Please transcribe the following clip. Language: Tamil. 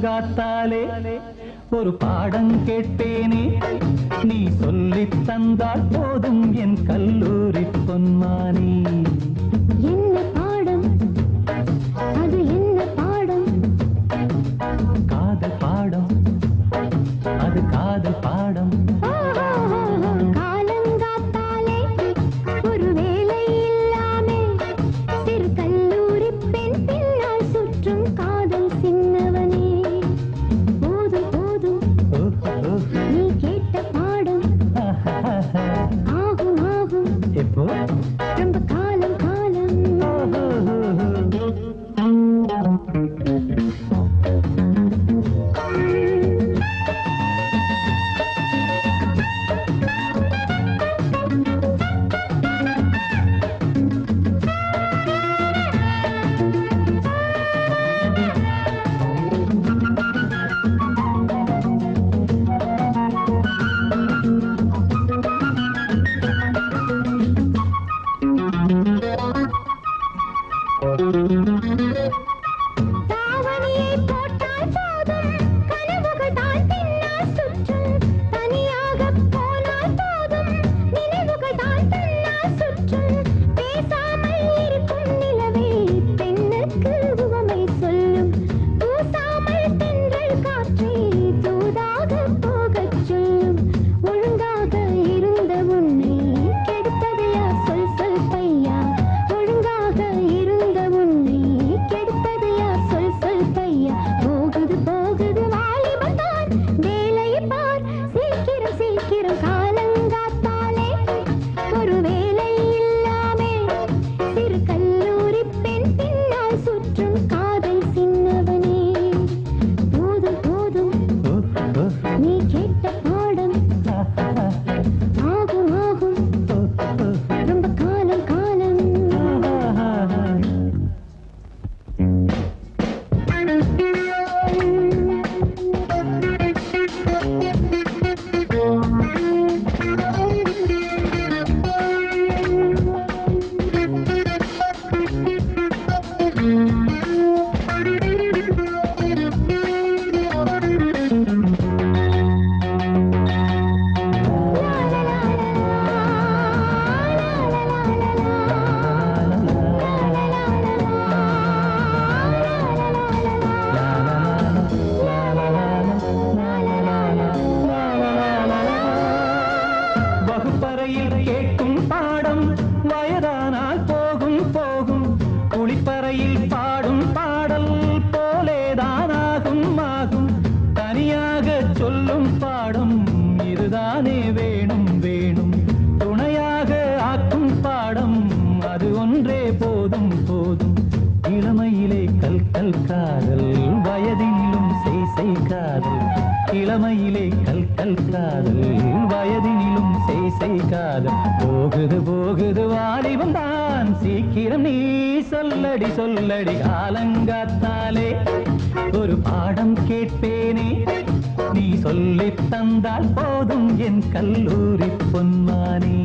காலங்காத்தாலே ஒரு பாடம் கேட்பேனே நீ சொல்லித் தந்தால் போதும் என் கல்லூரி பொன்மானே. என்ன பாடம் அது, என்ன பாடம்? காதல் பாடம், அது காதல் பாடம். காலங்காத்தாலே ஒரு வேலை இல்லாமே சிறு கல்லூரி பெண் பின்னால் சுற்றும் காதல் சின்னவனே. போதும் போதும் நீ கேட்ட பாடம் ஆகும் ஆகும் எப்போ ரொம்ப காலம் காலம். தாவணியை போட்டால் போதும் கனவுகள் தான் பின்னால் சுற்றும். தனியாக போனால் போதும் நினைவுகள் தான் பின்னால் சுற்றும். பேசாமல் இருக்கும் நிலவே பெண்ணுக்கு உவமை சொல்லும். பூசாமல் தென்றல் காற்றை தூதாக போகச் சொல்லும். ஒழுங்காக இருந்த உன்னை கெடுத்தது யார் சொல் சொல் பையா. ஒழுங்காக இருந்த உன்னை கெடுத்தது யார் சொல் சொல் பையா. போகுது போகுது வாலிபம் தான் வேலையை பார். சீக்கிரம் சீக்கிரம் காலங்காத்தாலே ஒரு வேலை இல்லாமே சிறு கல்லூரி பெண் பின்னால் சுற்றும் காதல் சின்னவனே. போதும் போதும் நீ கேட்ட பாடம் ஆகும் ஆகும் ரொம்ப காலம் காலம். வகுப்பறையில் கேட்கும் பாடம் வயதானால் போகும் போகும். குளிப்பறையில் பாடும் பாடல் போலேதான் ஆகும் ஆகும். தனியாக சொல்லும் பாடம் இதுதானே வேணும் வேணும். துணையாக ஆக்கும் பாடம் அது ஒன்றே போதும் போதும். இளமையிலே கல் கல் காதல் வயதினிலும் செய் செய் காதல். இளமையிலே கல் கல் காதல் வயதினிலும் செய் செய் காதல். போகுது போகுது வாலிபம் தான் சீக்கிரம் நீ சொல்லடி சொல்லடி. காலங்காத்தாலே ஒரு பாடம் கேட்பேனே நீ சொல்லித் தந்தால் போதும் என் கல்லூரி பொன்மானே.